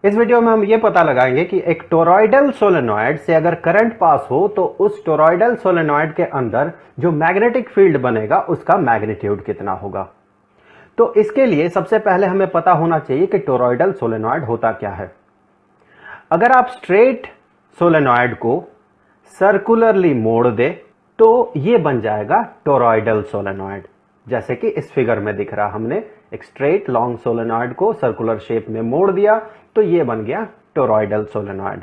इस वीडियो में हम ये पता लगाएंगे कि एक टोरॉइडल सोलेनॉइड से अगर करंट पास हो तो उस टोरॉइडल सोलेनॉइड के अंदर जो मैग्नेटिक फील्ड बनेगा उसका मैग्नीट्यूड कितना होगा। तो इसके लिए सबसे पहले हमें पता होना चाहिए कि टोरॉइडल सोलेनॉइड होता क्या है। अगर आप स्ट्रेट सोलेनॉइड को सर्कुलरली मोड़ दे तो ये बन जाएगा टोरॉइडल सोलेनॉइड, जैसे कि इस फिगर में दिख रहा। हमने एक स्ट्रेट लॉन्ग सोलेनॉइड को सर्कुलर शेप में मोड़ दिया तो ये बन गया टोरॉइडल सोलेनॉइड।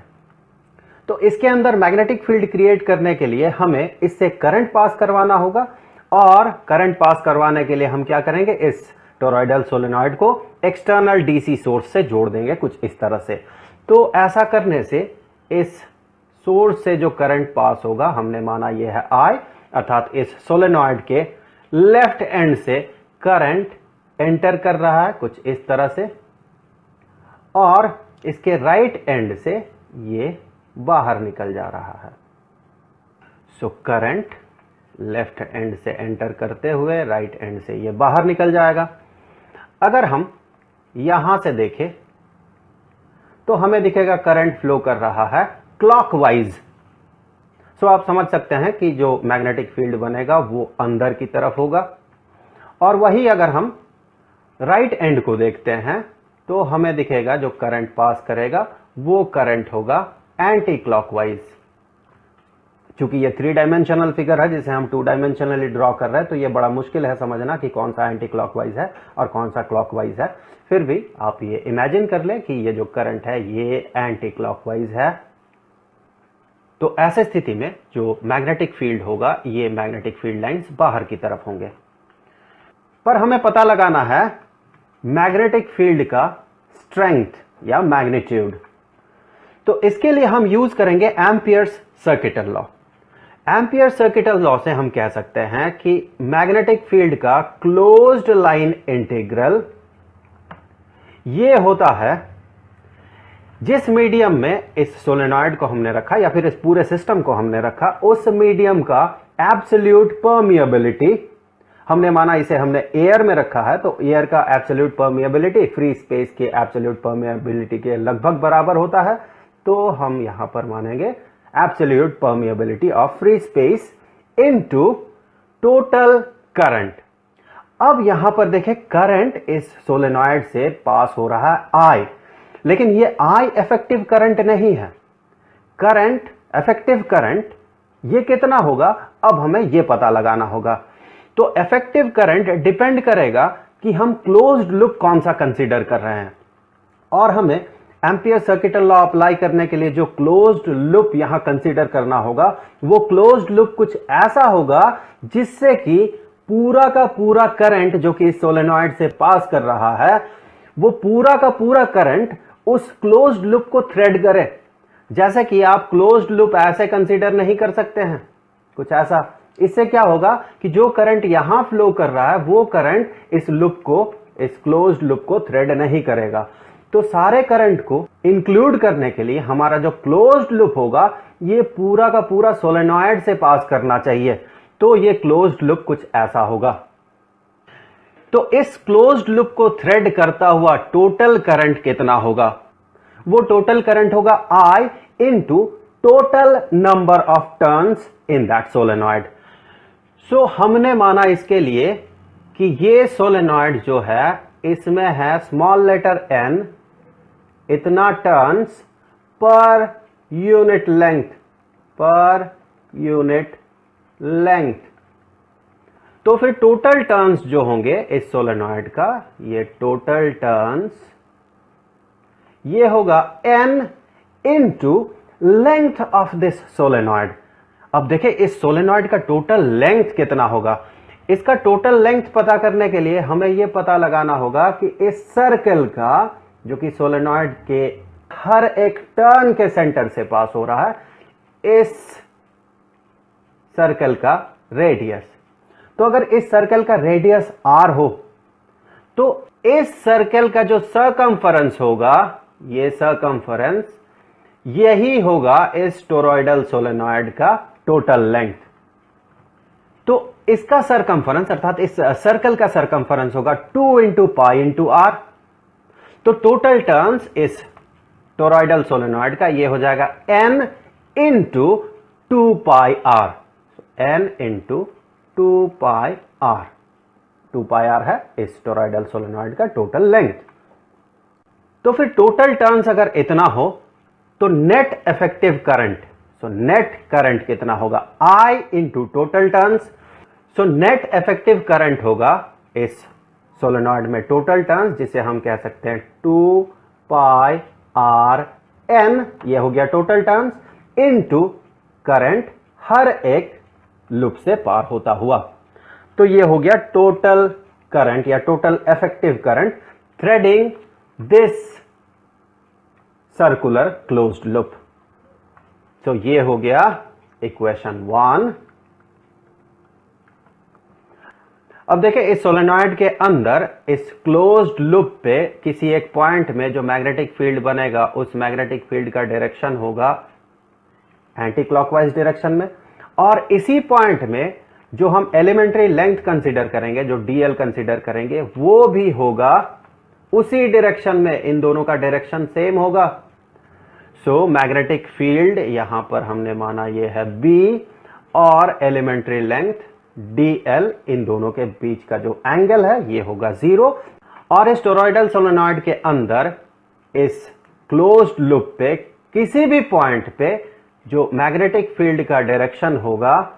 तो इसके अंदर मैग्नेटिक फील्ड क्रिएट करने के लिए हमें इससे करंट पास करवाना होगा, और करंट पास करवाने के लिए हम क्या करेंगे, इस टोरॉइडल सोलेनॉइड को एक्सटर्नल डीसी सोर्स से जोड़ देंगे कुछ इस तरह से। तो ऐसा करने से इस सोर्स से जो करंट पास होगा, हमने माना यह है I, अर्थात इस सोलेनॉइड के लेफ्ट एंड से करंट एंटर कर रहा है कुछ इस तरह से, और इसके राइट एंड से ये बाहर निकल जा रहा है। सो करंट लेफ्ट एंड से एंटर करते हुए राइट एंड से ये बाहर निकल जाएगा। अगर हम यहां से देखें तो हमें दिखेगा करंट फ्लो कर रहा है क्लॉकवाइज। सो आप समझ सकते हैं कि जो मैग्नेटिक फील्ड बनेगा वो अंदर की तरफ होगा, और वही अगर हम राइट एंड को देखते हैं तो हमें दिखेगा जो करंट पास करेगा वो करंट होगा एंटी क्लॉकवाइज। चूंकि ये 3 डायमेंशनल फिगर है जिसे हम 2 डायमेंशनली ड्रॉ कर रहे हैं, तो ये बड़ा मुश्किल है समझना कि कौन सा एंटी क्लॉकवाइज है और कौन सा क्लॉकवाइज है। फिर भी आप ये इमेजिन कर लें कि ये जो करंट है ये एंटी क्लॉकवाइज है। तो ऐसे स्थिति में जो मैग्नेटिक फील्ड होगा, ये मैग्नेटिक फील्ड लाइंस बाहर की तरफ होंगे। पर हमें पता लगाना है मैग्नेटिक फील्ड का स्ट्रेंथ या मैग्नीट्यूड। तो इसके लिए हम यूज करेंगे amperes circuital law. Amperes circuital law से हम कह सकते हैं कि मैग्नेटिक फील्ड का क्लोज्ड लाइन इंटीग्रल ये होता है जिस मीडियम में इस सोलेनॉइड को हमने रखा या फिर इस पूरे सिस्टम को हमने रखा, उस मीडियम का एब्सोल्यूट परमिएबिलिटी, हमने माना इसे हमने एयर में रखा है तो एयर का एब्सोल्यूट परमिएबिलिटी फ्री स्पेस के एब्सोल्यूट परमिएबिलिटी के लगभग बराबर होता है। तो हम यहां पर मानेंगे absolute permeability of free space into total current. अब यहां पर देखें, करंट इस सोलेनॉइड से पास हो रहा है I, लेकिन ये I इफेक्टिव करंट नहीं है। करंट, इफेक्टिव करंट ये कितना होगा, अब हमें ये पता लगाना होगा। तो इफेक्टिव करंट डिपेंड करेगा कि हम क्लोज्ड लूप कौन सा कंसीडर कर रहे हैं, और हमें एम्पियर सर्किटल लॉ अप्लाई करने के लिए जो क्लोज्ड लूप यहां कंसीडर करना होगा वो क्लोज्ड लूप कुछ ऐसा होगा जिससे कि पूरा का पूरा करंट जो कि इस सोलेनॉइड से पास कर रहा है, वो पूरा का पूरा करंट उस क्लोज्ड लूप को थ्रेड करे। जैसे कि आप क्लोज्ड लूप ऐसे कंसीडर नहीं कर सकते हैं, कुछ ऐसा। इससे क्या होगा कि जो करंट यहां फ्लो कर रहा है वो करंट इस लूप को, इस क्लोज्ड लूप को थ्रेड नहीं करेगा। तो सारे करंट को इंक्लूड करने के लिए हमारा जो क्लोज्ड लूप होगा ये पूरा का पूरा सोलेनॉइड से पास करना चाहिए। तो ये क्लोज्ड लूप कुछ ऐसा होगा। तो इस क्लोज्ड लूप को थ्रेड करता हुआ टोटल करंट कितना होगा, वो टोटल करंट होगा I into total number of turns in that solenoid. So हमने माना इसके लिए कि ये सोलेनॉइड जो है इसमें है स्मॉल लेटर n इतना turns per unit length, per unit length. तो फिर टोटल टर्न्स जो होंगे इस सोलेनॉइड का, ये टोटल टर्न्स ये होगा n into length of this solenoid. अब देखिए इस सोलेनॉइड का टोटल लेंथ कितना होगा। इसका टोटल लेंथ पता करने के लिए हमें यह पता लगाना होगा कि इस सर्कल का, जो कि सोलेनॉइड के हर एक टर्न के सेंटर से पास हो रहा है, इस सर्कल का रेडियस। तो अगर इस सर्कल का रेडियस r हो तो इस सर्कल का जो सर्कमफरेंस होगा, ये सर्कमफरेंस यही होगा इस टोरॉइडल सोलेनॉइड का टोटल लेंथ। तो इसका सरकमफरेंस अर्थात इस सर्कल का सरकमफरेंस होगा 2 इंटू पाई इंटू आर। तो टोटल टर्न्स इस टोरॉइडल सोलेनॉइड का, ये हो जाएगा n into 2 pi r, n into 2 pi r, 2 pi r है इस टोरॉइडल सोलेनॉइड का टोटल लेंथ। तो फिर टोटल टर्न्स अगर इतना हो तो net effective current, so net current कितना होगा, I into total turns. So net effective current होगा इस सोलेनॉइड में टोटल टर्न्स, जिसे हम कह सकते हैं 2 पाई r n, ये हो गया टोटल टर्न्स, इनटू करंट हर एक लूप से पार होता हुआ। तो ये हो गया टोटल करंट या total effective current threading this circular closed loop. तो ये हो गया इक्वेशन 1। अब देखिए इस सोलेनॉइड के अंदर इस क्लोज्ड लूप पे किसी एक पॉइंट में जो मैग्नेटिक फील्ड बनेगा, उस मैग्नेटिक फील्ड का डायरेक्शन होगा एंटी क्लॉकवाइज डायरेक्शन में, और इसी पॉइंट में जो हम एलिमेंट्री लेंथ कंसीडर करेंगे, जो dl कंसीडर करेंगे, वो भी होगा उसी डायरेक्शन में, इन दोनों का डायरेक्शन सेम होगा। सो मैग्नेटिक फील्ड यहां पर हमने माना ये है b, और एलिमेंट्री लेंथ dl, इन दोनों के बीच का जो एंगल है ये होगा 0। और इस टोरॉइडल सोलेनॉइड के अंदर इस क्लोज्ड लूप पे किसी भी पॉइंट पे जो मैग्नेटिक फील्ड का डायरेक्शन होगा,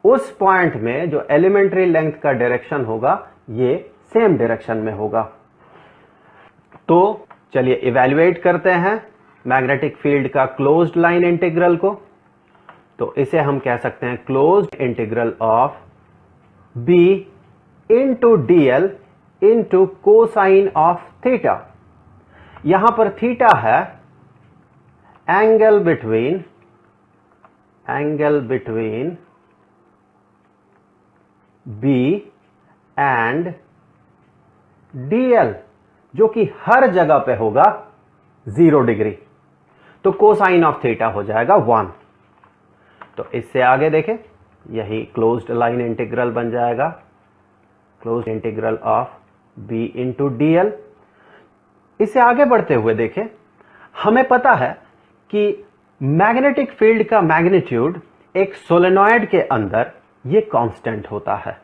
उस पॉइंट में जो एलिमेंट्री लेंथ का डायरेक्शन होगा ये सेम डायरेक्शन में होगा। तो चलिए इवैल्यूएट करते हैं मैग्नेटिक फील्ड का क्लोज्ड लाइन इंटीग्रल को। तो इसे हम कह सकते हैं closed integral of b into dl into cosine of theta. यहां पर थीटा है angle between b and dl, जो कि हर जगह पे होगा 0 डिग्री। तो कोसाइन ऑफ थीटा हो जाएगा 1। तो इससे आगे देखें, यही क्लोज्ड लाइन इंटीग्रल बन जाएगा, closed integral of b into dl। इससे आगे बढ़ते हुए देखें, हमें पता है कि मैग्नेटिक फील्ड का मैग्नीट्यूड एक सोलेनॉइड के अंदर ये कांस्टेंट होता है।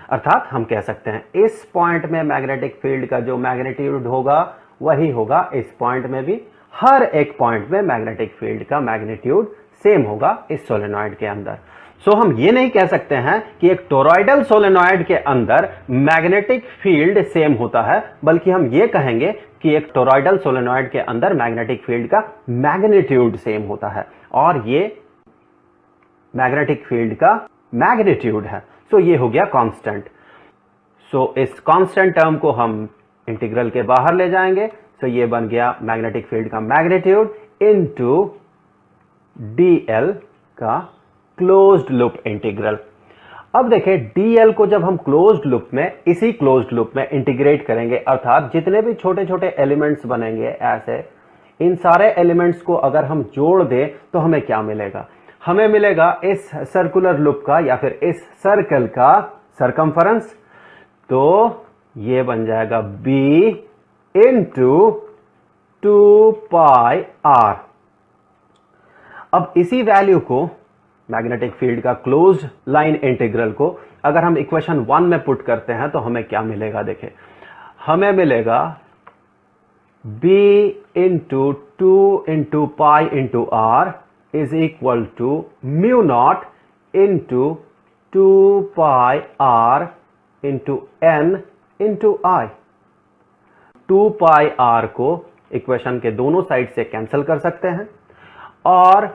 अर्थात हम कह सकते हैं इस पॉइंट में मैग्नेटिक फील्ड का जो मैग्नीट्यूड होगा वही होगा इस पॉइंट में भी। हर एक पॉइंट में मैग्नेटिक फील्ड का मैग्नीट्यूड सेम होगा इस सोलेनॉइड के अंदर। सो हम ये नहीं कह सकते हैं कि एक टोरॉइडल सोलेनॉइड के अंदर मैग्नेटिक फील्ड सेम होता है, बल्कि हम ये कहेंगे कि एक टोरॉइडल सोलेनॉइड के अंदर मैग्नेटिक फील्ड का मैग्नीट्यूड सेम होता है, और ये मैग्नेटिक फील्ड का मैग्नीट्यूड है। सो ये हो गया कांस्टेंट। सो इस कांस्टेंट टर्म को हम इंटीग्रल के बाहर ले जाएंगे। सो ये बन गया मैग्नेटिक फील्ड का मैग्नीट्यूड इनटू dl का क्लोज्ड लूप इंटीग्रल। अब देखें dl को जब हम क्लोज्ड लूप में, इसी क्लोज्ड लूप में इंटीग्रेट करेंगे, अर्थात जितने भी छोटे छोटे एलिमेंट्स बनेंगे ऐसे, इन सारे एलिमेंट्स को अगर हम जोड़ दें तो हमें क्या मिलेगा, हमें मिलेगा इस सर्कुलर लूप का या फिर इस सर्कल का सरकमफरेंस। तो ये बन जाएगा b इंटू 2 पाई r। अब इसी वैल्यू को, मैग्नेटिक फील्ड का क्लोज्ड लाइन इंटीग्रल को, अगर हम इक्वेशन 1 में पुट करते हैं तो हमें क्या मिलेगा, देखें हमें मिलेगा b into 2 into pi into r is equal to mu not into 2 pi r into n into i। 2 pi r को इक्वेशन के दोनों साइड से कैंसिल कर सकते हैं, और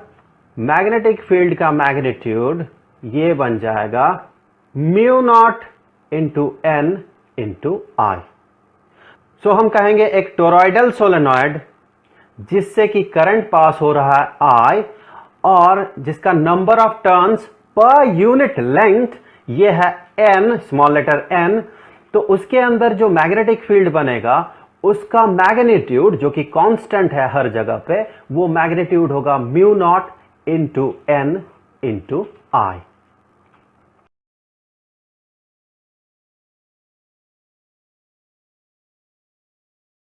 मैग्नेटिक फील्ड का मैग्नीट्यूड ये बन जाएगा mu not into n into i। सो हम कहेंगे एक टोरॉइडल सोलेनॉइड जिससे कि करंट पास हो रहा है I, और जिसका number of turns per unit length ये है n, स्मॉल लेटर n, तो उसके अंदर जो मैग्नेटिक फील्ड बनेगा उसका मैग्नीट्यूड, जो कि कांस्टेंट है हर जगह पे, वो मैग्नीट्यूड होगा mu not into n into i।